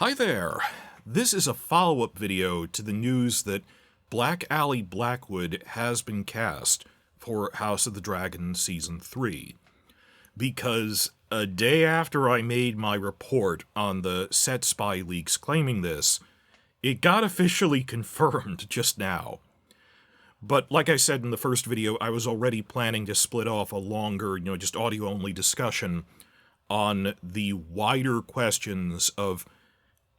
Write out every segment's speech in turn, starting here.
Hi there! This is a follow-up video to the news that Aly Blackwood has been cast for House of the Dragon Season 3. Because a day after I made my report on the set spy leaks claiming this, it got officially confirmed just now. But like I said in the first video, I was already planning to split off a longer, just audio-only discussion on the wider questions of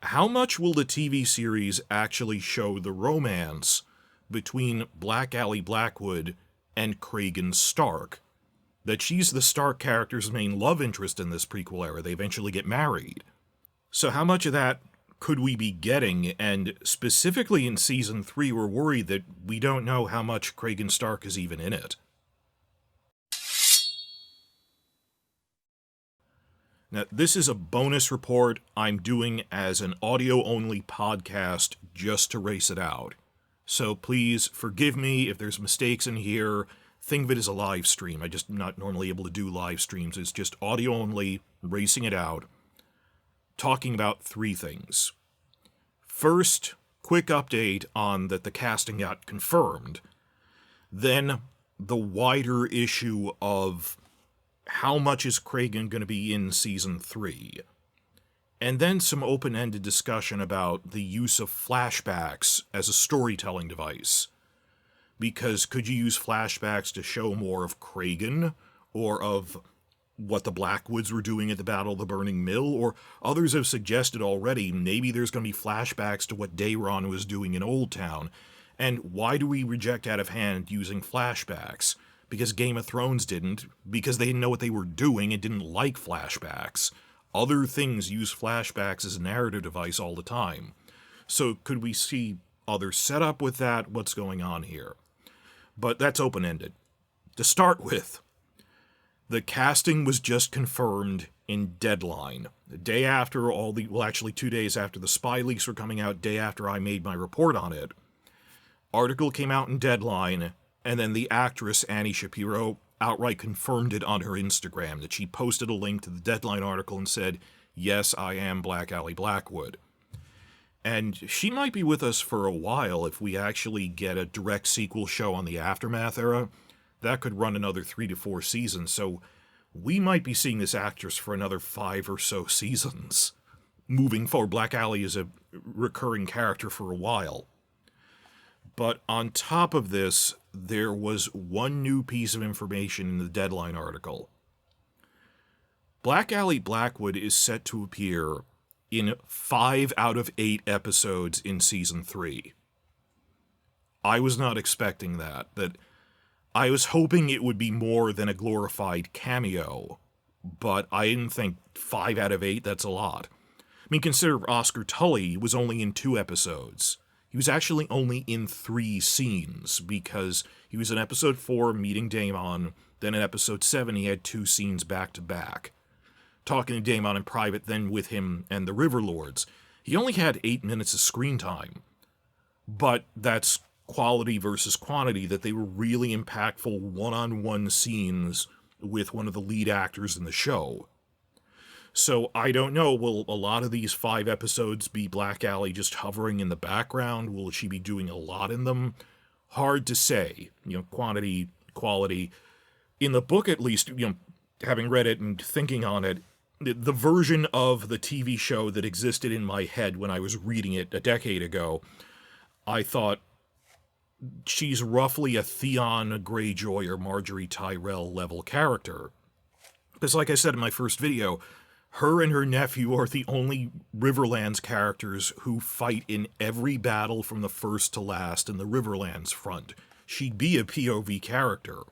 how much will the TV series actually show the romance between Aly Blackwood and Cregan Stark? That she's the Stark character's main love interest in this prequel era. They eventually get married. So how much of that could we be getting? And specifically in Season 3, we're worried that we don't know how much Cregan Stark is even in it. Now, this is a bonus report I'm doing as an audio-only podcast just to race it out. So please forgive me if there's mistakes in here. Think of it as a live stream. I'm just not normally able to do live streams. It's just audio-only, racing it out, talking about three things. First, quick update on that the casting got confirmed. Then, the wider issue of how much is Cregan going to be in Season 3? And then some open-ended discussion about the use of flashbacks as a storytelling device. Because could you use flashbacks to show more of Cregan, or of what the Blackwoods were doing at the Battle of the Burning Mill? Or others have suggested already, maybe there's going to be flashbacks to what Daeron was doing in Old Town. And why do we reject out of hand using flashbacks? Because Game of Thrones didn't, because they didn't know what they were doing and didn't like flashbacks. Other things use flashbacks as a narrative device all the time. So could we see other setup with that? What's going on here? But that's open-ended. To start with, the casting was just confirmed in Deadline. The day after actually 2 days after the spy leaks were coming out, day after I made my report on it. Article came out in Deadline, and then the actress, Annie Shapiro, outright confirmed it on her Instagram, that she posted a link to the Deadline article and said, "Yes, I am Aly Blackwood." And she might be with us for a while if we actually get a direct sequel show on the Aftermath era. That could run another 3 to 4 seasons, so we might be seeing this actress for another 5 or so seasons. Moving forward, Aly is a recurring character for a while. But on top of this, there was one new piece of information in the Deadline article. Aly Blackwood is set to appear in 5 out of 8 episodes in Season 3. I was not expecting that. I was hoping it would be more than a glorified cameo, but I didn't think 5 out of 8, that's a lot. I mean, consider Oscar Tully was only in 2 episodes. He was actually only in 3 scenes, because he was in Episode 4, meeting Daemon, then in Episode 7 he had 2 scenes back-to-back. Talking to Daemon in private, then with him and the River Lords. He only had 8 minutes of screen time. But that's quality versus quantity, that they were really impactful one-on-one scenes with one of the lead actors in the show. So I don't know, will a lot of these 5 episodes be Aly just hovering in the background? Will she be doing a lot in them? Hard to say. Quantity, quality. In the book, at least, having read it and thinking on it, the version of the TV show that existed in my head when I was reading it a decade ago, I thought she's roughly a Theon Greyjoy or Marjorie Tyrell level character. Because like I said in my first video, her and her nephew are the only Riverlands characters who fight in every battle from the first to last in the Riverlands front. She'd be a POV character.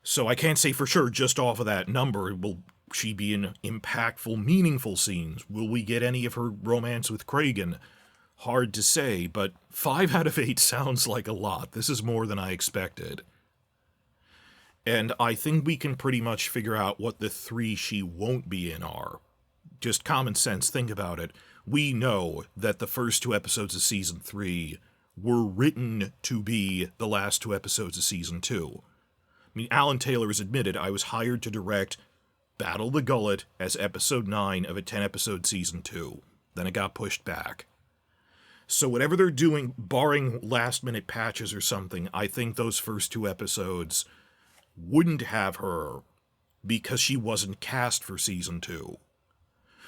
So I can't say for sure just off of that number, will she be in impactful, meaningful scenes? Will we get any of her romance with Cregan? Hard to say, but 5 out of 8 sounds like a lot. This is more than I expected. And I think we can pretty much figure out what the 3 she won't be in are. Just common sense, think about it. We know that the first 2 episodes of Season 3 were written to be the last 2 episodes of Season 2. I mean, Alan Taylor has admitted, I was hired to direct Battle the Gullet as Episode 9 of a 10-episode Season 2. Then it got pushed back. So whatever they're doing, barring last-minute patches or something, I think those first 2 episodes wouldn't have her because she wasn't cast for season 2.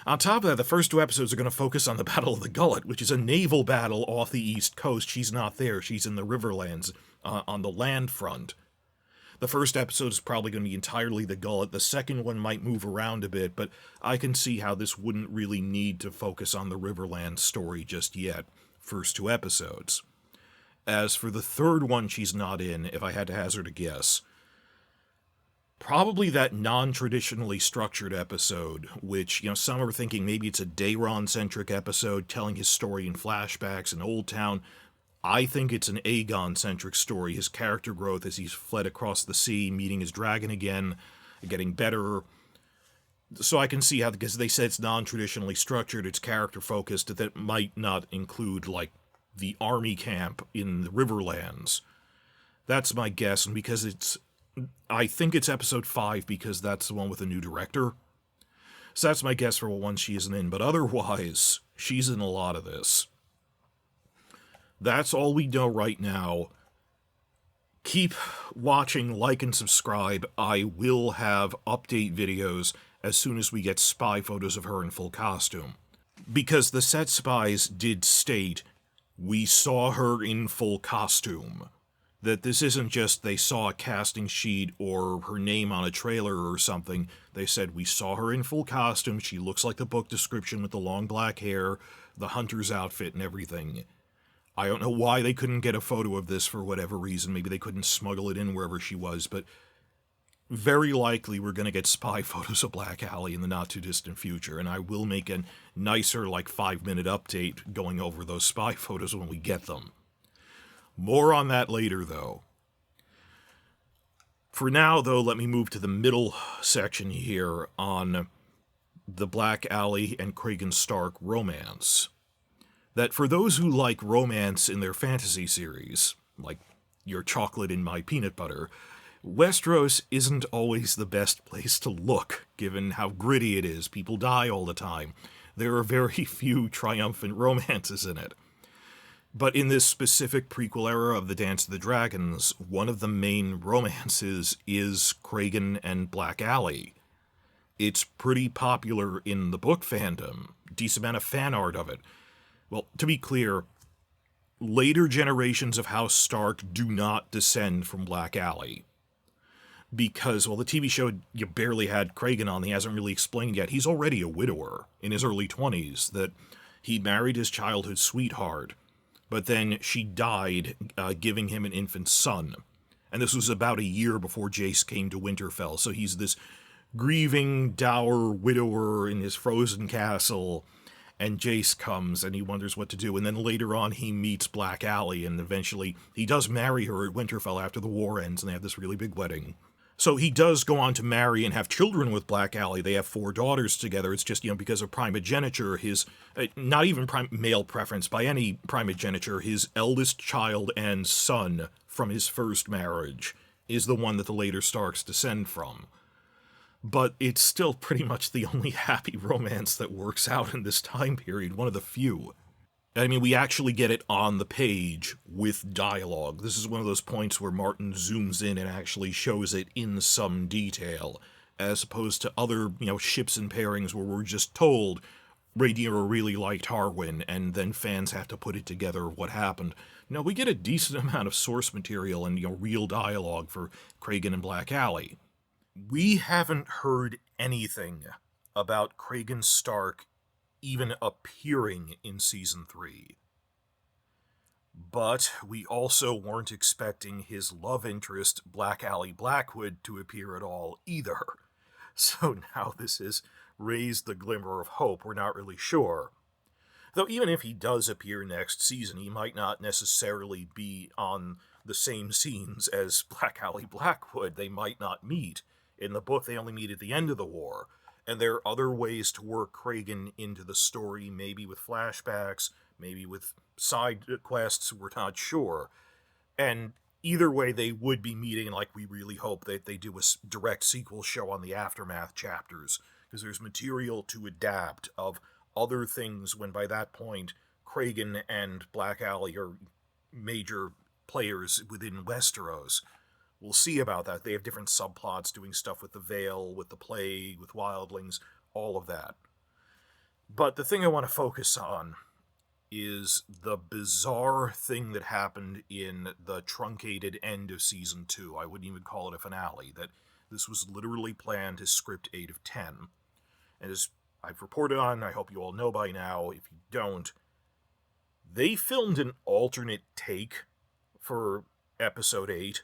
On top of that, the first 2 episodes are going to focus on the Battle of the Gullet, which is a naval battle off the East Coast. She's not there. She's in the Riverlands, on the land front. The first episode is probably going to be entirely the Gullet. The second one might move around a bit, but I can see how this wouldn't really need to focus on the Riverlands story just yet. First 2 episodes. As for the third one she's not in, if I had to hazard a guess, probably that non-traditionally structured episode, which, some are thinking maybe it's a Dayron-centric episode telling his story in flashbacks in Old Town. I think it's an Aegon-centric story, his character growth as he's fled across the sea, meeting his dragon again, getting better. So I can see how, because they said it's non-traditionally structured, it's character-focused, that might not include, the army camp in the Riverlands. That's my guess, and because I think it's episode 5, because that's the one with a new director. So that's my guess for what one she isn't in, but otherwise, she's in a lot of this. That's all we know right now. Keep watching, like, and subscribe. I will have update videos as soon as we get spy photos of her in full costume. Because the set spies did state, we saw her in full costume. That this isn't just they saw a casting sheet or her name on a trailer or something. They said, we saw her in full costume, she looks like the book description with the long black hair, the hunter's outfit and everything. I don't know why they couldn't get a photo of this for whatever reason. Maybe they couldn't smuggle it in wherever she was, but very likely we're going to get spy photos of Black Aly in the not-too-distant future, and I will make a nicer, 5-minute update going over those spy photos when we get them. More on that later, though. For now, though, let me move to the middle section here on the Black Aly and Cregan Stark romance. That for those who like romance in their fantasy series, like your chocolate in my peanut butter, Westeros isn't always the best place to look, given how gritty it is. People die all the time. There are very few triumphant romances in it. But in this specific prequel era of the Dance of the Dragons, one of the main romances is Cregan and Black Aly. It's pretty popular in the book fandom. Decent amount of fan art of it. Well, to be clear, later generations of House Stark do not descend from Black Aly. Because, the TV show, you barely had Cregan on, he hasn't really explained yet. He's already a widower in his early 20s, that he married his childhood sweetheart, but then she died, giving him an infant son. And this was about a year before Jace came to Winterfell, so he's this grieving, dour widower in his frozen castle, and Jace comes, and he wonders what to do, and then later on he meets Black Aly, and eventually he does marry her at Winterfell after the war ends, and they have this really big wedding. So he does go on to marry and have children with Black Aly. They have 4 daughters together. It's just, because of primogeniture, his, not even male preference, by any primogeniture, his eldest child and son from his first marriage is the one that the later Starks descend from. But it's still pretty much the only happy romance that works out in this time period, one of the few. I mean, we actually get it on the page with dialogue. This is one of those points where Martin zooms in and actually shows it in some detail, as opposed to other, ships and pairings where we're just told Rhaenyra really liked Harwin, and then fans have to put it together what happened. No, we get a decent amount of source material and, real dialogue for Cregan and Black Aly. We haven't heard anything about Cregan Stark even appearing in Season 3. But we also weren't expecting his love interest, Black Aly Blackwood, to appear at all either. So now this has raised the glimmer of hope. We're not really sure. Though even if he does appear next season, he might not necessarily be on the same scenes as Black Aly Blackwood. They might not meet. In the book, they only meet at the end of the war. And there are other ways to work Cregan into the story, maybe with flashbacks, maybe with side quests, we're not sure. And either way, they would be meeting, like we really hope that they do a direct sequel show on the Aftermath chapters, because there's material to adapt of other things when by that point Cregan and Black Aly are major players within Westeros. We'll see about that. They have different subplots doing stuff with the Vale, with the Plague, with Wildlings, all of that. But the thing I want to focus on is the bizarre thing that happened in the truncated end of Season 2. I wouldn't even call it a finale. That this was literally planned as script 8 of 10. And as I've reported on, I hope you all know by now, if you don't, they filmed an alternate take for Episode 8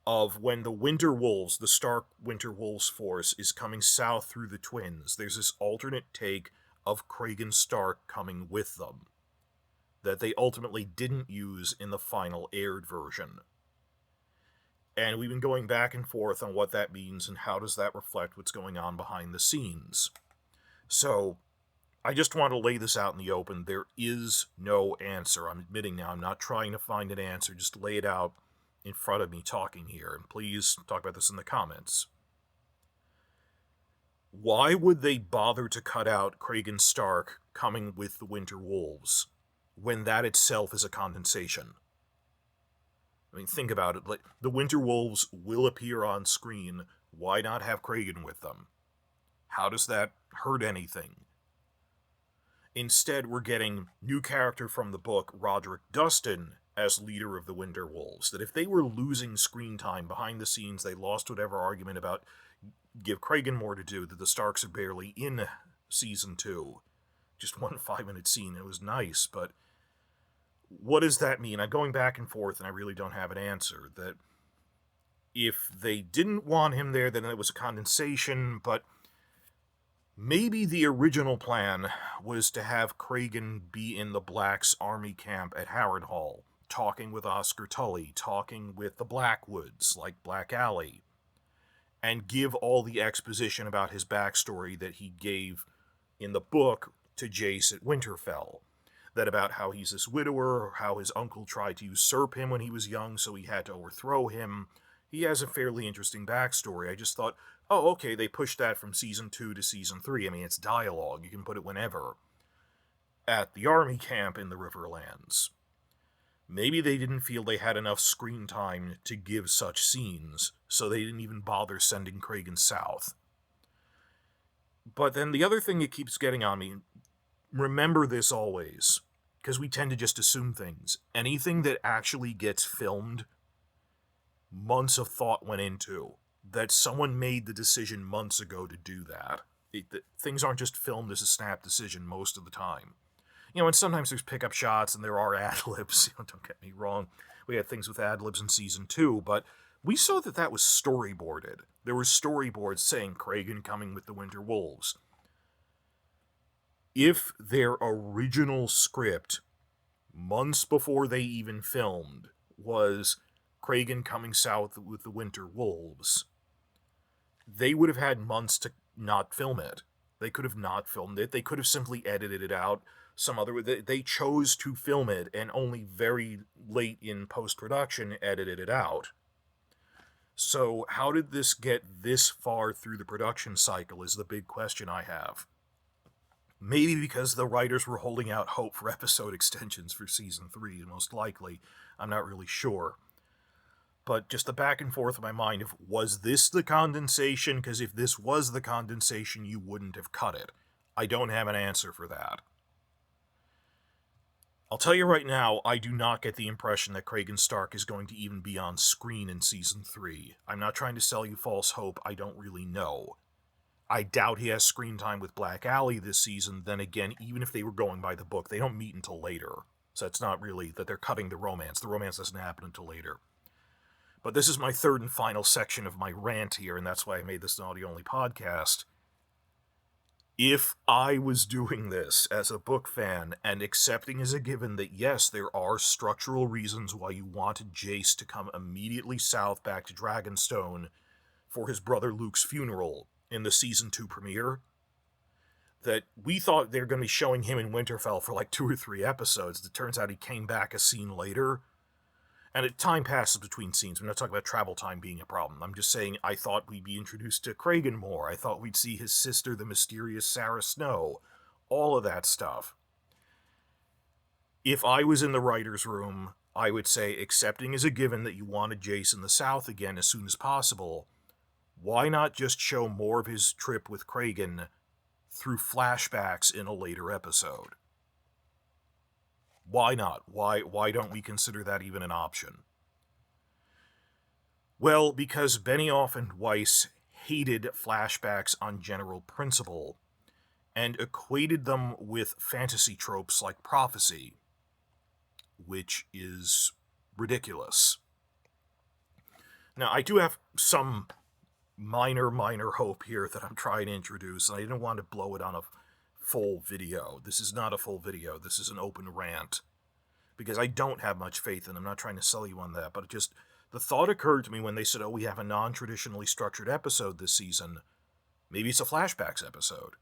of when the Winter Wolves, the Stark Winter Wolves force, is coming south through the Twins. There's this alternate take of Cregan Stark coming with them that they ultimately didn't use in the final aired version. And we've been going back and forth on what that means and how does that reflect what's going on behind the scenes. So, I just want to lay this out in the open. There is no answer. I'm admitting now, I'm not trying to find an answer, just lay it out in front of me talking here. And please talk about this in the comments. Why would they bother to cut out Cregan Stark coming with the Winter Wolves when that itself is a condensation? I mean, think about it. Like, the Winter Wolves will appear on screen. Why not have Cregan with them? How does that hurt anything? Instead, we're getting new character from the book, Roderick Dustin, as leader of the Winter Wolves. That if they were losing screen time behind the scenes, they lost whatever argument about give Cregan more to do, that the Starks are barely in Season 2. Just one 5-minute scene. It was nice, but what does that mean? I'm going back and forth, and I really don't have an answer. That if they didn't want him there, then it was a condensation, but maybe the original plan was to have Cregan be in the Blacks' army camp at Harrenhal, talking with Oscar Tully, talking with the Blackwoods, like Black Aly, and give all the exposition about his backstory that he gave in the book to Jace at Winterfell. That about how he's this widower, how his uncle tried to usurp him when he was young, so he had to overthrow him. He has a fairly interesting backstory. I just thought, oh, okay, they pushed that from Season 2 to Season 3. I mean, it's dialogue. You can put it whenever. At the army camp in the Riverlands. Maybe they didn't feel they had enough screen time to give such scenes, so they didn't even bother sending Cregan south. But then the other thing that keeps getting on me, remember this always, because we tend to just assume things. Anything that actually gets filmed, months of thought went into. That someone made the decision months ago to do that. Things aren't just filmed as a snap decision most of the time. You know, and sometimes there's pickup shots and there are ad-libs. Don't get me wrong. We had things with ad-libs in Season 2, but we saw that was storyboarded. There were storyboards saying Cregan coming with the Winter Wolves. If their original script, months before they even filmed, was Cregan coming south with the Winter Wolves, they would have had months to not film it. They could have not filmed it. They could have simply edited it out some other way. They chose to film it and only very late in post-production edited it out. So how did this get this far through the production cycle is the big question I have. Maybe because the writers were holding out hope for episode extensions for Season 3, most likely. I'm not really sure. But just the back and forth of my mind of, was this the condensation? Because if this was the condensation, you wouldn't have cut it. I don't have an answer for that. I'll tell you right now, I do not get the impression that Cregan Stark is going to even be on screen in Season 3. I'm not trying to sell you false hope, I don't really know. I doubt he has screen time with Black Aly this season. Then again, even if they were going by the book, they don't meet until later. So it's not really that they're cutting the romance. The romance doesn't happen until later. But this is my third and final section of my rant here, and that's why I made this an audio-only podcast. If I was doing this as a book fan and accepting as a given that yes, there are structural reasons why you wanted Jace to come immediately south back to Dragonstone for his brother Luke's funeral in the Season 2 premiere, that we thought they were going to be showing him in Winterfell for like 2 or 3 episodes. It turns out he came back a scene later. And time passes between scenes. We're not talking about travel time being a problem. I'm just saying I thought we'd be introduced to Cregan more. I thought we'd see his sister, the mysterious Sarah Snow. all of that stuff. If I was in the writer's room, I would say, accepting as a given that you wanted Jace in the South again as soon as possible, why not just show more of his trip with Cregan through flashbacks in a later episode? Why not? Why don't we consider that even an option? Well, because Benioff and Weiss hated flashbacks on general principle and equated them with fantasy tropes like prophecy, which is ridiculous. Now, I do have some minor hope here that I'm trying to introduce, and I didn't want to blow it on a full video. This is not a full video. This is an open rant, because I don't have much faith, and I'm not trying to sell you on that, but the thought occurred to me when they said, oh, we have a non-traditionally structured episode this season. Maybe it's a flashbacks episode.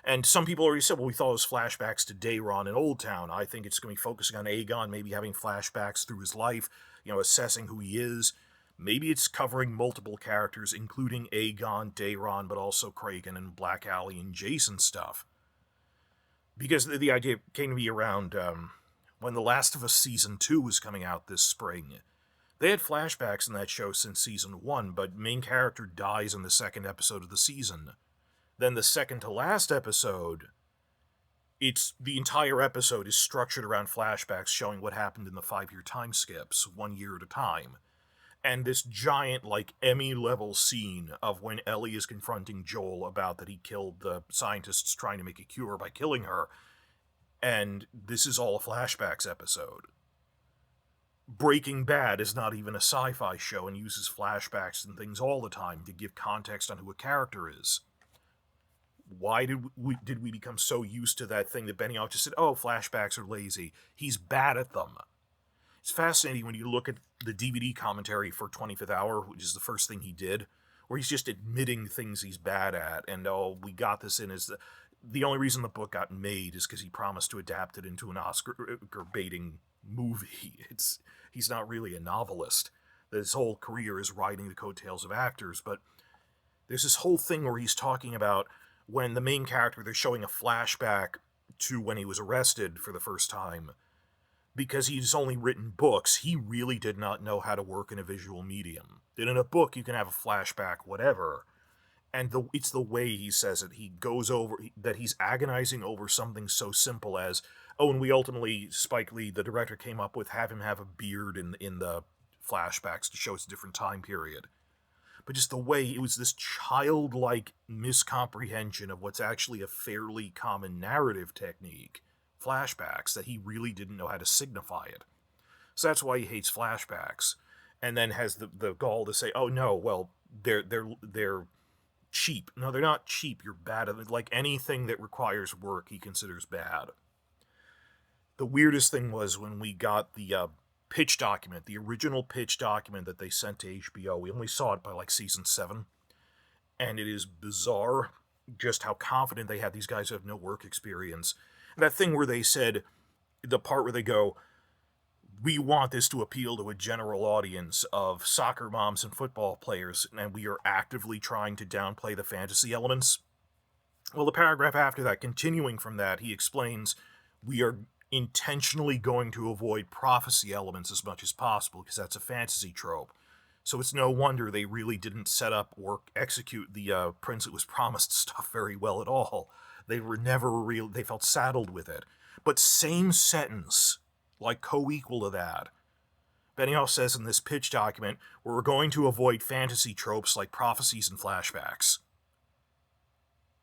And some people already said, well, we thought it was flashbacks to Daeron in Old Town. I think it's going to be focusing on Aegon, maybe having flashbacks through his life, assessing who he is. Maybe it's covering multiple characters, including Aegon, Daeron, but also Cregan and Black Aly and Jason stuff. Because the idea came to me around when The Last of Us Season 2 was coming out this spring. They had flashbacks in that show since Season 1, but main character dies in the second episode of the season. Then the second to last episode, the entire episode is structured around flashbacks showing what happened in the 5-year time skips, 1 year at a time. And this giant, Emmy-level scene of when Ellie is confronting Joel about that he killed the scientists trying to make a cure by killing her. And this is all a flashbacks episode. Breaking Bad is not even a sci-fi show and uses flashbacks and things all the time to give context on who a character is. Why did we become so used to that thing that Benioff just said, oh, flashbacks are lazy. He's bad at them. It's fascinating when you look at the DVD commentary for 25th Hour, which is the first thing he did, where he's just admitting things he's bad at, and oh, we got this in as the only reason the book got made is because he promised to adapt it into an Oscar-baiting movie. He's not really a novelist. His whole career is riding the coattails of actors, but there's this whole thing where he's talking about when the main character, they're showing a flashback to when he was arrested for the first time. Because he's only written books, he really did not know how to work in a visual medium. And in a book, you can have a flashback, whatever. And it's the way he says it. He goes over that he's agonizing over something so simple as, oh, and we ultimately, Spike Lee, the director, came up with have him have a beard in the flashbacks to show it's a different time period. But just the way it was this childlike miscomprehension of what's actually a fairly common narrative technique, flashbacks, that he really didn't know how to signify it. So that's why he hates flashbacks. And then has the gall to say, oh no, well, they're cheap. No, they're not cheap. You're bad at it. Like anything that requires work, he considers bad. The weirdest thing was when we got the pitch document, the original pitch document that they sent to HBO. We only saw it by season 7. And it is bizarre just how confident they had these guys who have no work experience. And that thing where they said, the part where they go, we want this to appeal to a general audience of soccer moms and football players, and we are actively trying to downplay the fantasy elements. Well, the paragraph after that, continuing from that, he explains, we are intentionally going to avoid prophecy elements as much as possible, because that's a fantasy trope. So it's no wonder they really didn't set up or execute the Prince It Was Promised stuff very well at all. They were never real, they felt saddled with it. But same sentence, co-equal to that, Benioff says in this pitch document, we're going to avoid fantasy tropes like prophecies and flashbacks.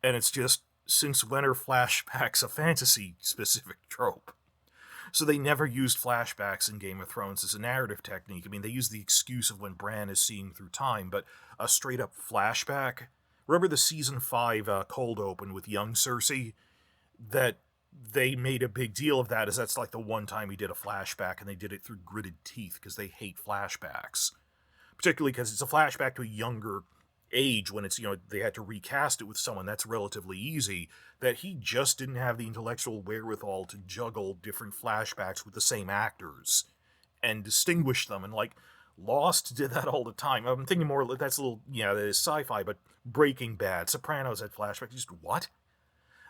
And it's just, since when are flashbacks a fantasy-specific trope? So they never used flashbacks in Game of Thrones as a narrative technique. I mean, they used the excuse of when Bran is seeing through time, but a straight-up flashback? Remember the Season 5 cold open with young Cersei? That they made a big deal of that, as that's the one time he did a flashback, and they did it through gritted teeth, because they hate flashbacks. Particularly because it's a flashback to a younger age, when it's, they had to recast it with someone that's relatively easy, that he just didn't have the intellectual wherewithal to juggle different flashbacks with the same actors and distinguish them. And Lost did that all the time. I'm thinking more, that's a little, that is sci-fi, but Breaking Bad, Sopranos had flashbacks. Just what?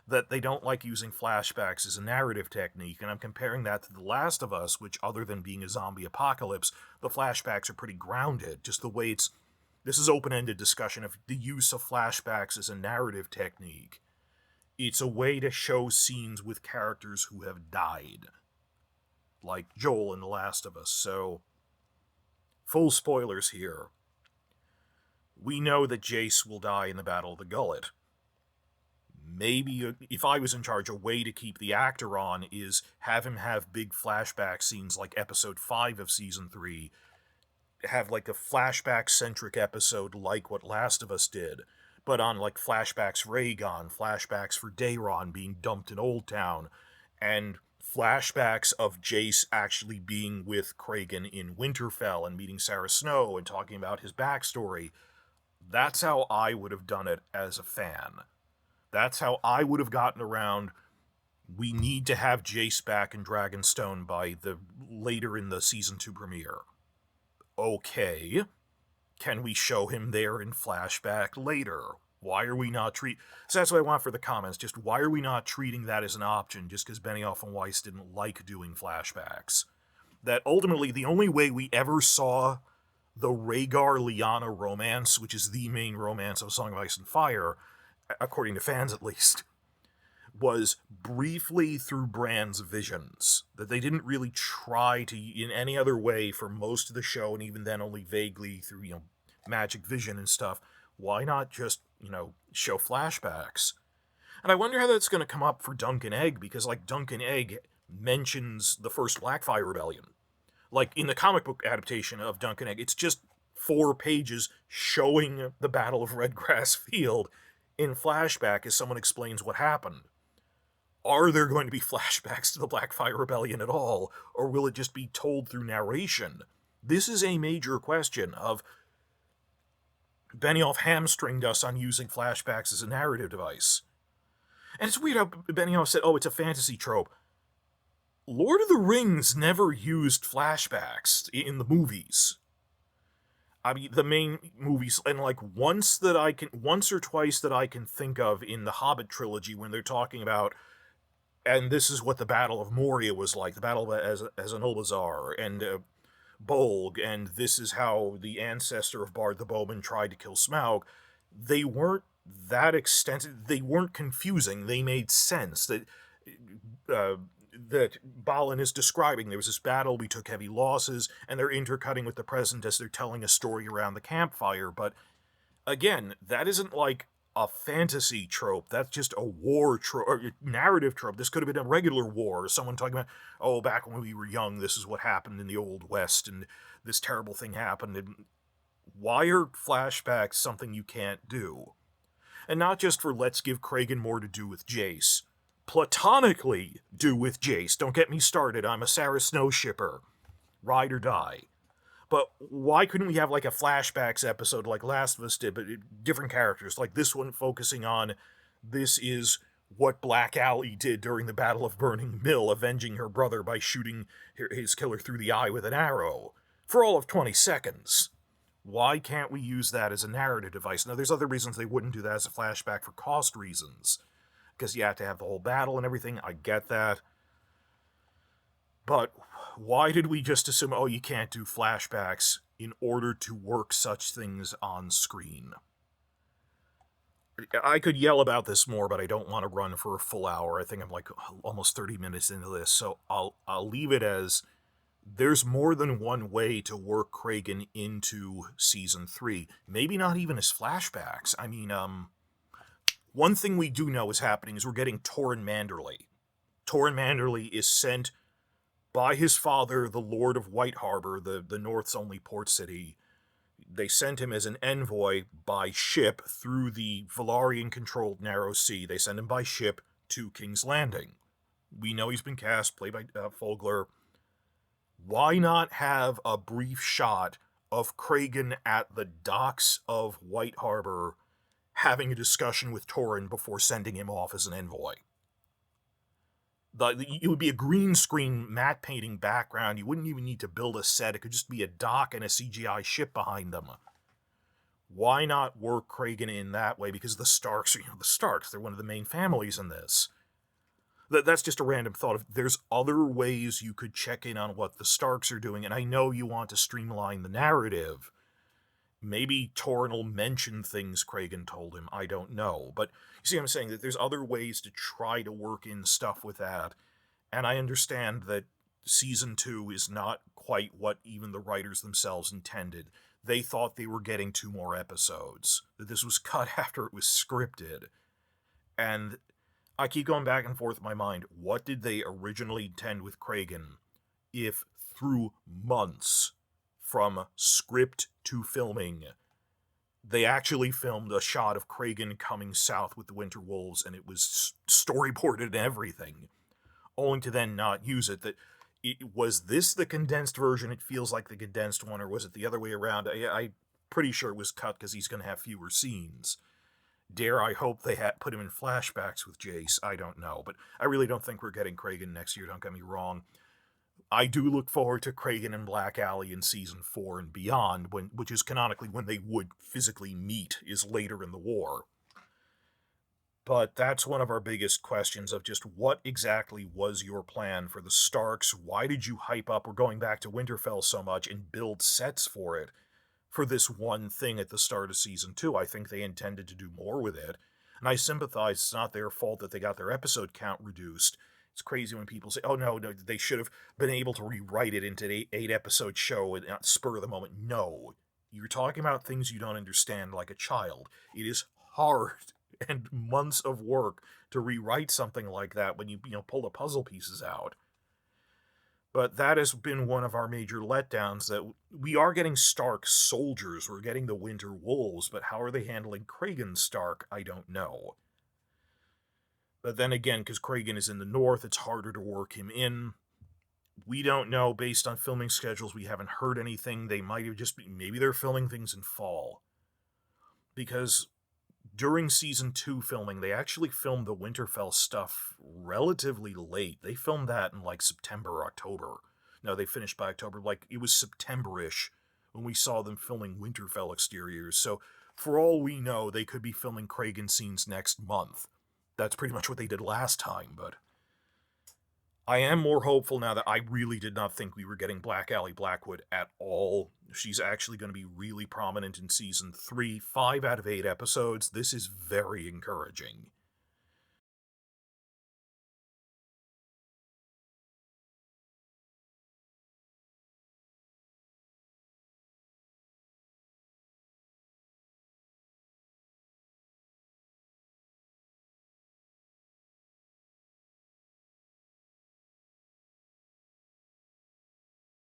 that they don't like using flashbacks as a narrative technique, and I'm comparing that to The Last of Us, which, other than being a zombie apocalypse, the flashbacks are pretty grounded. Just the way this is open-ended discussion of the use of flashbacks as a narrative technique. It's a way to show scenes with characters who have died, like Joel in The Last of Us. So, full spoilers here. We know that Jace will die in the Battle of the Gullet. Maybe, if I was in charge, a way to keep the actor on is have him have big flashback scenes like episode 5 of season 3, have like a flashback-centric episode like what Last of Us did, but on like flashbacks for Aegon, flashbacks for Daeron being dumped in Old Town, and flashbacks of Jace actually being with Cregan in Winterfell and meeting Sarah Snow and talking about his backstory. That's how I would have done it as a fan. That's how I would have gotten around, we need to have Jace back in Dragonstone by the later in the season 2 premiere. Okay, can we show him there in flashback later? Why are we not So that's what I want for the comments, just why are we not treating that as an option just because Benioff and Weiss didn't like doing flashbacks? That ultimately the only way we ever saw the Rhaegar-Lyanna romance, which is the main romance of Song of Ice and Fire, according to fans at least, was briefly through Bran's visions. That they didn't really try to, in any other way, for most of the show, and even then only vaguely through, magic vision and stuff. Why not just, show flashbacks? And I wonder how that's going to come up for Dunk and Egg, because, Dunk and Egg mentions the first Blackfire Rebellion. In the comic book adaptation of Dunk and Egg, it's just 4 pages showing the Battle of Redgrass Field in flashback as someone explains what happened. Are there going to be flashbacks to the Blackfire Rebellion at all, or will it just be told through narration? This is a major question of Benioff hamstringed us on using flashbacks as a narrative device. And it's weird how Benioff said, it's a fantasy trope. Lord of the Rings never used flashbacks in the movies. I mean, the main movies, and once or twice that I can think of in the Hobbit trilogy when they're talking about, and this is what the Battle of Moria was like, the Battle of Azanulbazar, and Bolg, and this is how the ancestor of Bard the Bowman tried to kill Smaug. They weren't that extensive, they weren't confusing, they made sense. That Balin is describing. There was this battle, we took heavy losses, and they're intercutting with the present as they're telling a story around the campfire. But again, that isn't like a fantasy trope. That's just a war trope, or narrative trope. This could have been a regular war. Someone talking about, back when we were young, this is what happened in the Old West, and this terrible thing happened. And why are flashbacks something you can't do? And not just for let's give Cregan more to do with Jace. Platonically do with Jace. Don't get me started. I'm a Sarah Snow shipper. Ride or die. But why couldn't we have a flashbacks episode like Last of Us did, but different characters? Like this one focusing on, this is what Black Aly did during the Battle of Burning Mill, avenging her brother by shooting his killer through the eye with an arrow. For all of 20 seconds. Why can't we use that as a narrative device? Now, there's other reasons they wouldn't do that as a flashback for cost reasons. Because you have to have the whole battle and everything. I get that. But why did we just assume, you can't do flashbacks in order to work such things on screen? I could yell about this more, but I don't want to run for a full hour. I think I'm almost 30 minutes into this, so I'll leave it as there's more than one way to work Cregan into Season 3. Maybe not even as flashbacks. I mean, one thing we do know is happening is we're getting Torrin Manderley. Torrin Manderley is sent by his father, the Lord of White Harbor, the North's only port city. They sent him as an envoy by ship through the Velaryon-controlled Narrow Sea. They send him by ship to King's Landing. We know he's been cast, played by Fogler. Why not have a brief shot of Cregan at the docks of White Harbor having a discussion with Torrin before sending him off as an envoy? It would be a green screen matte painting background. You wouldn't even need to build a set. It could just be a dock and a CGI ship behind them. Why not work Cregan in that way? Because the Starks, the Starks, they're one of the main families in this. That's just a random thought. There's other ways you could check in on what the Starks are doing, and I know you want to streamline the narrative. Maybe Torrhen will mention things Cregan told him. I don't know. But you see what I'm saying? That there's other ways to try to work in stuff with that. And I understand that season 2 is not quite what even the writers themselves intended. They thought they were getting 2 more episodes. That this was cut after it was scripted. And I keep going back and forth in my mind. What did they originally intend with Cregan if through months from script to filming, they actually filmed a shot of Cregan coming south with the Winter Wolves and it was storyboarded and everything, only to then not use it? Was this the condensed version? It feels like the condensed one, or was it the other way around? I'm pretty sure it was cut because he's going to have fewer scenes. Dare I hope they had put him in flashbacks with Jace? I don't know, but I really don't think we're getting Cregan next year, don't get me wrong. I do look forward to Cregan and Black Aly in season 4 and beyond, which is canonically when they would physically meet, is later in the war. But that's one of our biggest questions of just what exactly was your plan for the Starks? Why did you hype up, we're going back to Winterfell so much, and build sets for it for this one thing at the start of season 2? I think they intended to do more with it. And I sympathize, it's not their fault that they got their episode count reduced. It's crazy when people say, oh, no, they should have been able to rewrite it into an 8-episode show and not spur of the moment. No. You're talking about things you don't understand like a child. It is hard and months of work to rewrite something like that when you pull the puzzle pieces out. But that has been one of our major letdowns, that we are getting Stark soldiers, we're getting the Winter Wolves, but how are they handling Cregan Stark? I don't know. But then again, because Cregan is in the north, it's harder to work him in. We don't know, based on filming schedules, we haven't heard anything. They might have just been, maybe they're filming things in fall. Because during season 2 filming, they actually filmed the Winterfell stuff relatively late. They filmed that in like September or October. No, they finished by October. Like, it was September-ish when we saw them filming Winterfell exteriors. So, for all we know, they could be filming Cregan scenes next month. That's pretty much what they did last time, but I am more hopeful now that I really did not think we were getting Black Aly Blackwood at all. She's actually going to be really prominent in season 3, 5 out of 8 episodes. This is very encouraging.